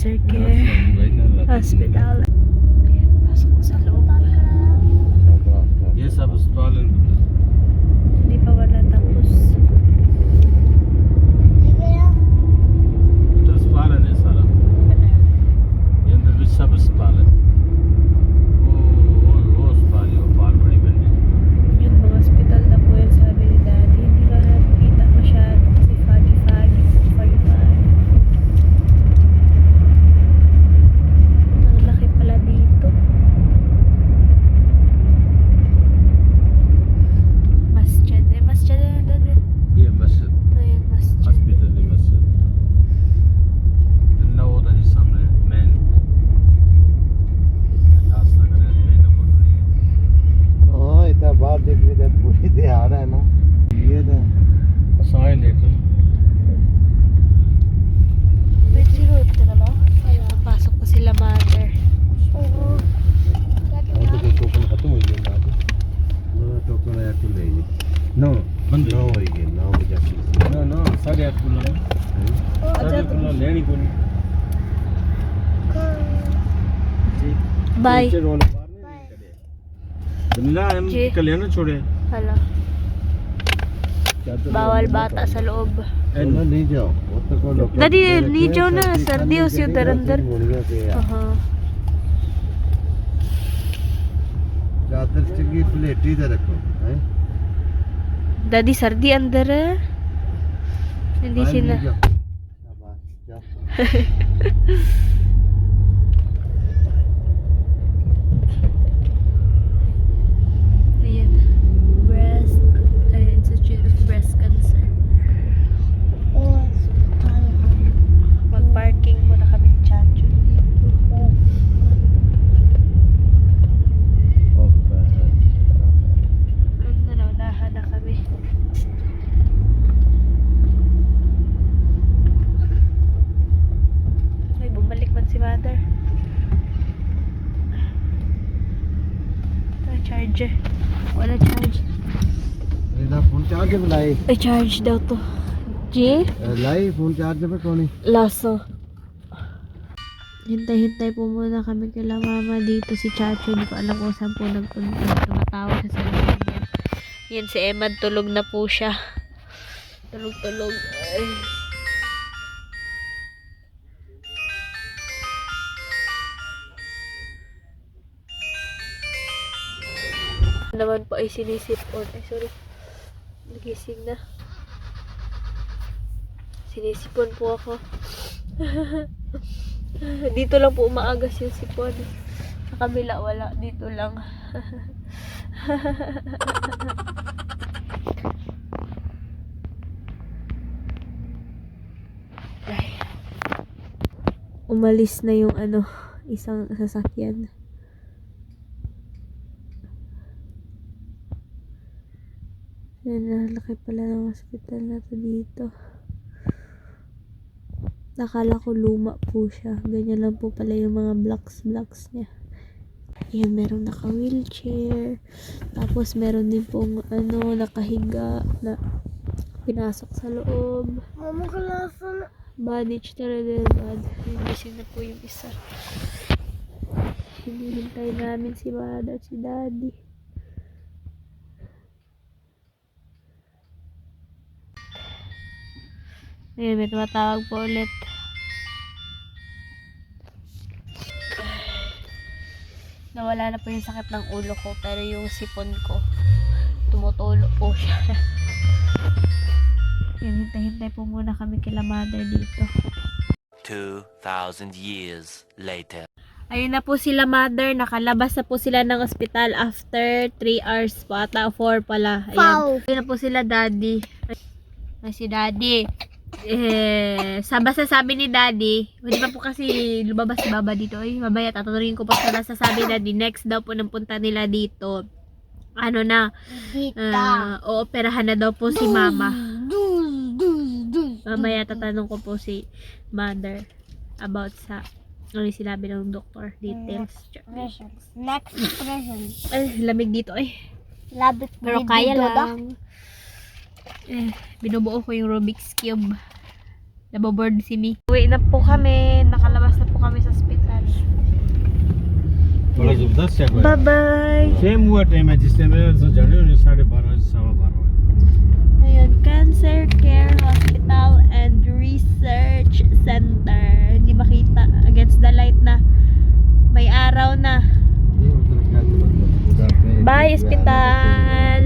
Cancer Care Hospital. Pasok ko sa loob. ये सब अस्पताल Hindi pa wala tapos. तो अस्पताल है सारा ये अंदर भी सब अस्पताल है वो अस्पताल है वो पाल बड़ी building Yung mga hospital na po yan, sabi ni Daddy. Hindi ba nakikita masyado kasi foggy. Ang laki pala dito. Masjid yan, Daddy. ये मस्जिद Ayan, masjid. हॉस्पिटल है मस्जिद ना वो तो सामने मेन रास्ता करे मेन नंबर हाँ इतना बात देख रही है पूरी दे आ रहा है ना ये था साए लेकर Wait, si Ruth ka na ba? Papasok pa sila, mother. तो टोकन खत्म हो गया ना ना टोकन आया तो ले ली नो बंद नो हो गया ना हो जा ना ना साढ़े 8 किलो साढ़े किलो लेनी कोनी Bye. रोल बाहर नहीं करे जमीला हम जी। कल्याण छोड़े Hala. Bawal bata sa loob. ना नहीं जाओ वो तो को लोग Daddy, नहीं जाओ ना, सर्दी हो सी उधर अंदर. चादर की प्लेट इधर रखो हैं Daddy, सर्दी अंदर है. Hindi sila. शाबाश जाओ Ayan. Institute of Breast Cancer. Mag-parking muna kami ng Chacho dito. Unahan na kami. Ay, bumalik man si mother. Ay, charger. Wala charge. इधर फोन चार्ज पे लाई Ay, charge daw to. G? Lie phone charge पे कौन है Laso. Hintay-hintay po muna kami kila mama dito. Si Chacho, hindi ko alam kung saan po nagpunta. Tumatawag siya sa likod niya. Yan si Emad, tulog na po siya. Tulog. Ay. Naman po ay sinisipon. Ay, sorry. Nagising na. Sinisipon po ako. Dito lang po umaagas yung sipon. Sa kabila wala. Dito lang. Ay. Umalis na yung isang sasakyan. Yan, laki pala ng hospital na to dito. Nakala ko luma po siya. Ganyan lang po pala yung mga blocks niya. Yan, meron naka-wheelchair. Tapos meron din pong nakahiga na pinasok sa loob. Mama, kalasa na. Bandage na rin. Gising na po yung isa. Hinihintay namin si Mada at si Daddy. Ayan, may tumatawag po ulit. Nawala na po yung sakit ng ulo ko, pero yung sipon ko tumutulo po siya. Ayan, hintay-hintay po muna kami kila mother dito. 2,000 years later. Ayun na po sila mother, nakalabas na po sila ng ospital after 3 hours po ata, 4 pala. Ayan, ayun na po sila daddy. Ay, si daddy. Basta sabi ni daddy, hindi pa po kasi lumabas si baba dito. Ay, mamaya tatanungin ko pa sa nasasabi ni daddy. Next daw po ng punta nila dito. Ooperahan na daw po si mama. Mamaya tatanong ko po si mother about sa ano yung sinabi ng doktor. Details. Next present. Ay, lamig dito eh. Labit Pero kaya lang. Binubuo ko yung Rubik's Cube. Naboboard si Mi. Uwi na po kami. Nakalabas na po kami sa hospital. बड़ा जबरदस्त है कोई Bye-bye! Same हुआ टाइम है जिस टाइम में जाने 12:30 12:15 Ayan, Cancer Care Hospital and Research Center. Hindi makita. Against the light na. May araw na. Bye, hospital!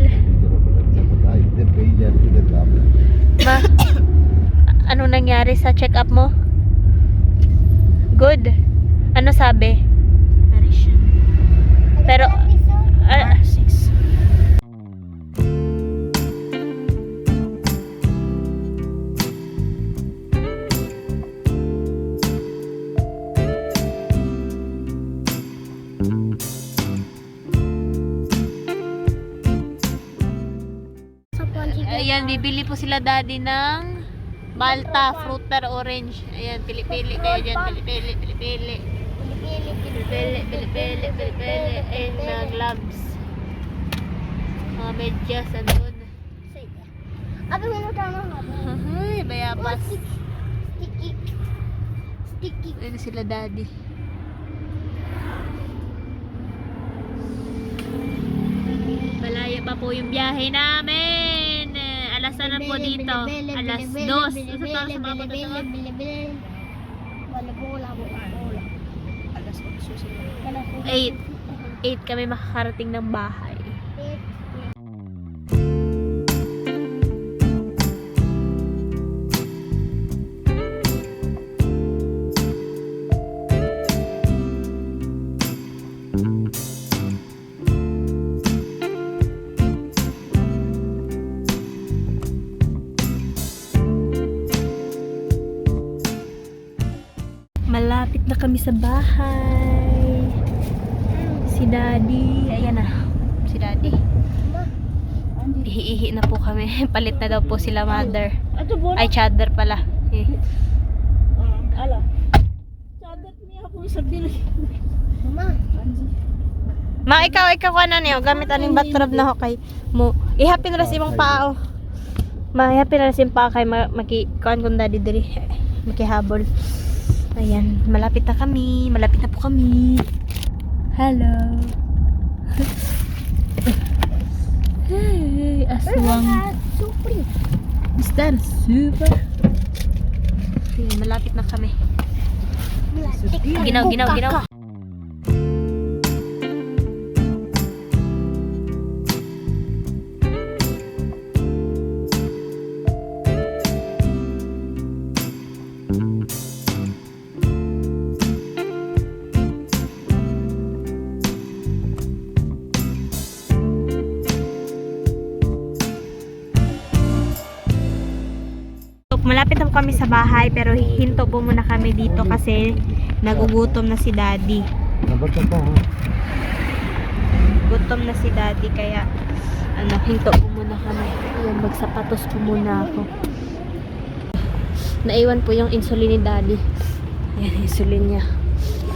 Ma, ano nangyari sa check-up mo? Good. Ano sabi? Pero, ayan, bibili po sila daddy ng Malta, fruiter orange. Ayan, pili-pili kayo dyan. Pili-pili, pili-pili. Pili-pili, pili-pili, pili-pili. Ayan, mga gloves. Mga medyas, andun. Abi, may magkano nga ba? Ay, bayabas. Sticky. Sticky. Ayan sila daddy. Malaya pa po yung biyahe namin. Alas na po dito. Alas 2. Isa pa sa mga punta to. Wala po, wala po. Wala. Alas 8. 8 kami makakarating ng bahay. Malapit na kami sa bahay. Si Daddy, ayan na. Si Daddy. Ihi-ihi na po kami. Palit na daw po sila mother. Ay, chadder pala. Eh. Mama. Ma, ikaw ka na niyo. Gamit aning bathrobe na ho kay mo. Ihapin ras imong pao. Ma, ihapin ras imong pao kay makikuan kung Daddy diri. Makihabol. Ayan, malapit na kami. Malapit na po kami. Hello. Hey, aswang. Super. Mr. Super. Ayan, malapit na kami. Ginaw. Malapit na po kami sa bahay pero hinto po muna kami dito kasi nagugutom na si Daddy. Gutom na si Daddy kaya hinto po muna kami. Ayan, magsapatos po muna ako. Naiwan po yung insulin ni Daddy. Ayan, insulin niya.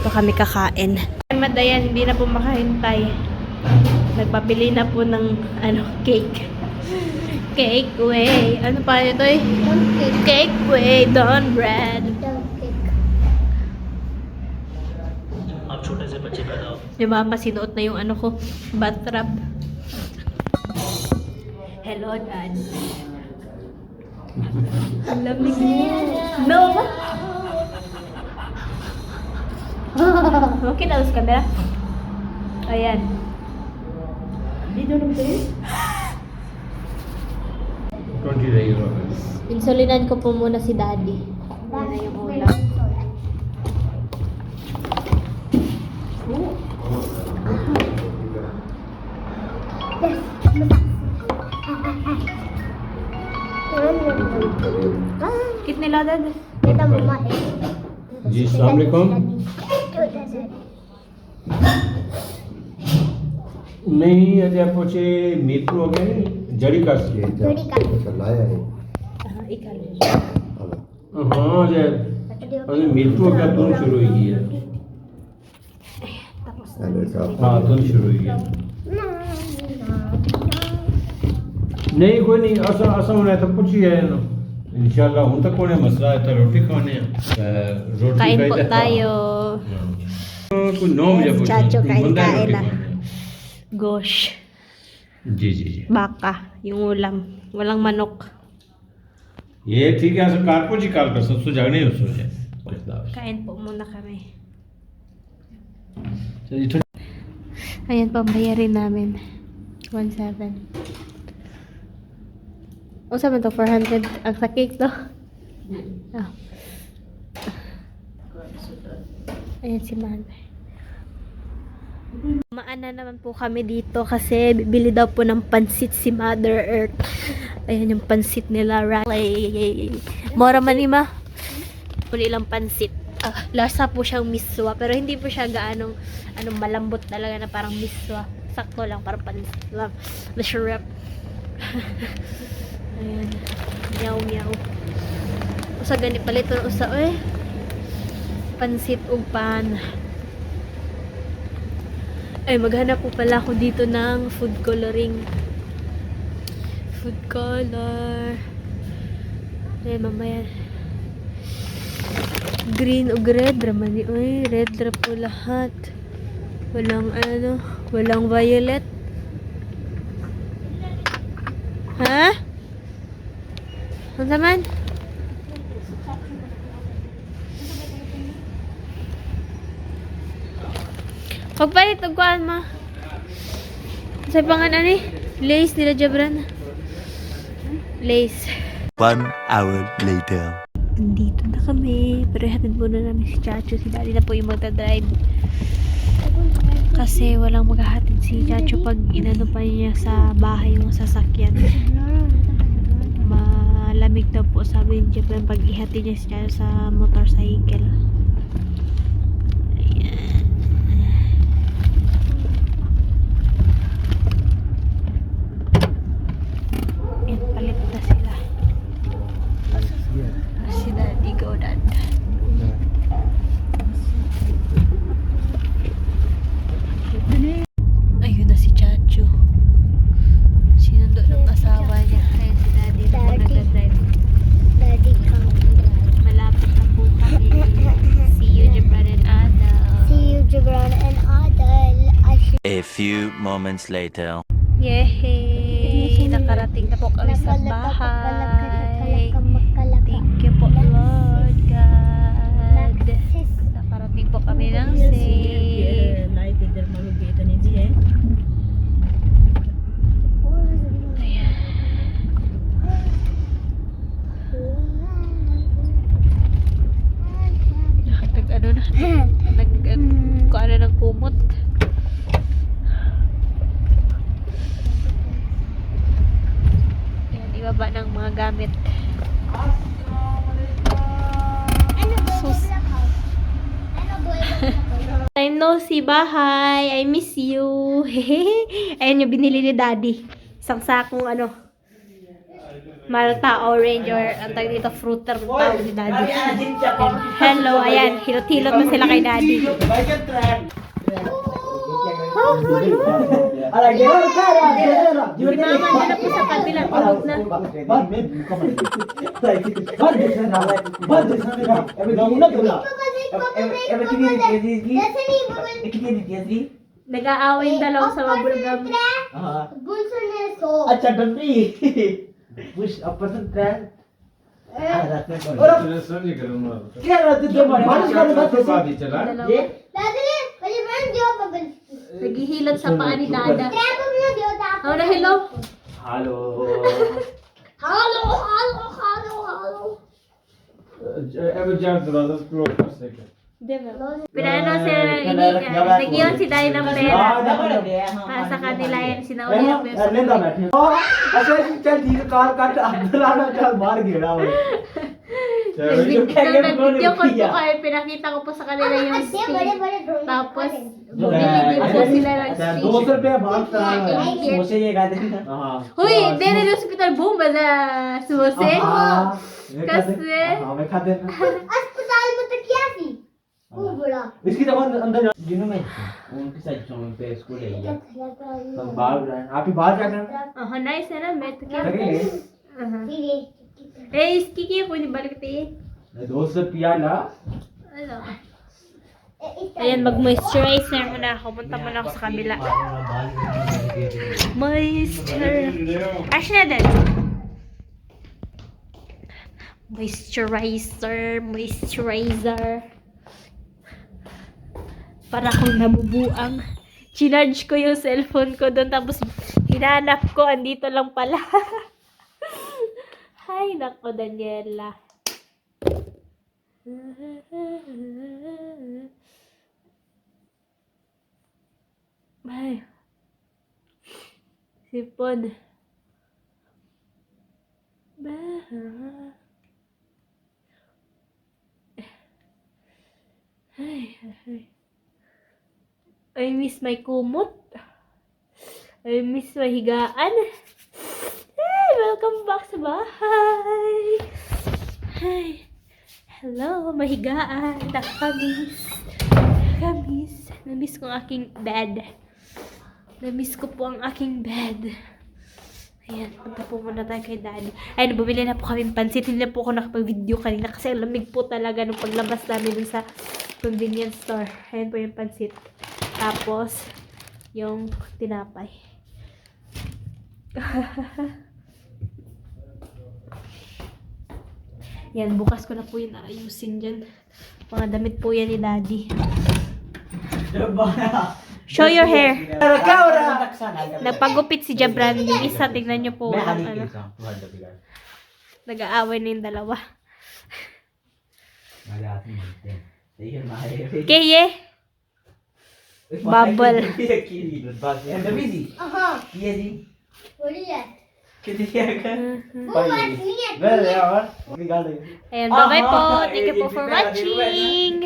Ito kami kakain. Madayan, hindi na po makahintay. Nagpapili na po ng cake. Cake way. Ano pa ito eh? Cake way, dawn bread. Yung mama sinuot na yung ko, bathrobe. Hello, Dad. Ang lamig mo. No! Okay na sa camera? Ayan. Dito naman tayo? 20 euro. Insulinan ko po muna si Daddy. Yan na yung ulam. कितने ला दे? जी अस्सलाम वालेकुम। नहीं अजय पहुंचे मीठू हो गए जड़ी का लाया है हाँ अजय अजय मीठू हो गया तुम शुरू हुई है हाँ तुम शुरू हुई है नहीं कोई नहीं ऐसा ऐसा होना है तो पूछिए ना इंशाल्लाह हूं तक कोने मसला है तो रोटी खाने रोटी Kain po खाई tayo. कोई 9 बजे Yes, पूछो Chacho, तुम बंदा है kain रोटी na. खाने Gosh. जी जी जी Baka. Yung ulam. Walang manok. ये ठीक है सर कार को जी कॉल कर सकते जागने हो सो जाए Kain po muna kami. चलिए थोड़ी Ayan, pambayarin namin. 1.7. O saan to? 400 ang sa cake to? Ah. Ayan si Mother. Maana naman po kami dito kasi bibili daw po ng pansit si Mother Earth. Ayan yung pansit nila. Mora man ima. Puli lang pansit. Lasa po siyang miswa pero hindi po siya gaanong malambot talaga na parang miswa. Sakto lang parang pansit lang. The shrimp. Ayan. Meow meow. Usa gani palit usa pansit ug pan. Ay, maghanap po pala ako dito ng food coloring. Food color. Ay, mamaya. Green o red. Ramani. Uy, red ra po lahat. Walang walang violet. Ha? Ano naman? Pagpalit og kuan ma. Sa pangalan ni Lace nila Jabran. Lace. 1 hour later. Nandito na kami. Pero hatid muna namin si Chacho. Si Daddy na po yung magdadrive. Kasi walang maghahatid si Chacho pag inano pa niya sa bahay yung sasakyan. Malamig daw po sabi ni Jabran pag ihatid niya si Chacho sa motorcycle. Ayan. Ayan, palit na sila. Si Daddy go, Dad. Ayun na si Chacho. Sinundo ng asawa niya. Ayun si Daddy na po nagdadrive. Daddy come. Malapit na po kami. See you, Jabran and Adel. See you, Gibran and Adel. A few moments later. Yehey! Nakarating na po kami sa bahay. Thank you po, Lord God. Nakarating po kami ng safe. Ayan. Kuha na ng kumot. Ayan, ibaba ng mga gamit. Sus. I know si bahay. I miss you. Ayan yung binili ni Daddy. Isang sakong Malta orange or ang tawag dito fruiter tawag ni Daddy. Hello, ayan. Hilot-hilot na sila kay Daddy. Si Mama na po sa kabila. Tulog na. Nag-aaway yung dalawa sa mabulgam. अच्छा डंडी पुश अपर से track sir जी करूंगा क्या रहते थे बारिश का बात बाद ही चला ये Naghihilot sa paa ni Dada. Oh, na hello. Hello ever jar दरवाजा क्लोज कर सके Pinano sila nagiyon si Daddy ng pera. Para sa kanila yan, sinauli na po yung लेंदा बैठे अच्छा चल ठीक है कार काट अंदर आना चल बाहर घेरा हुआ Nag-video call po kayo, pinakita ko po sa kanila yung stick. Tapos, bumili din po sila ng stick. 200 रुपया बात करा समोसे ये खाते थे हां Huy, din na hospital boom ba na sumose? Kasi, मैं खाते अस्पताल में तो क्या थी वो बड़ा इसकी जबान अंदर जिन्हों में उनके साथ चौंक पे इसको ले लिया हम बाहर आप ही बाहर जाकर nice na, met लगे Uh-huh. Sige. Eh, Kiki, pwede balik tayo. Dosa piala. Ano? Ayan, mag-moisturize na muna ako. Punta muna ako sa kabila. Moisture. Asya na din. Moisturizer. Para akong nabubuang. Chinarge ko yung cellphone ko doon. Tapos, hinanap ko. Andito lang pala. Hay, nako, Daniela. Ay. Sipon. I miss my kumot. I miss my higaan. Hey, welcome back sa bahay. Hi. Hello, mahigaan. Nakamiss. Namiss ko ang aking bed. Namiss ko po ang aking bed. Ayan, punta po muna tayo kay Daddy. Ayun, bumili na po kami pansit. Hindi na po ako nakapag-video kanina kasi ang lamig po talaga nung paglabas namin dun sa convenience store. Ayan po yung pansit. Tapos, yung tinapay. Yan, bukas ko na po yun ayusin dyan. Mga damit po yan ni Daddy. Show your hair. Nagpagupit si Jabran. Yung isa, tignan nyo po. Ano, nag-aaway na yung dalawa. Keye. Bubble. What is that? Well, yeah, what? Ayan, bye-bye po. Thank you po for watching.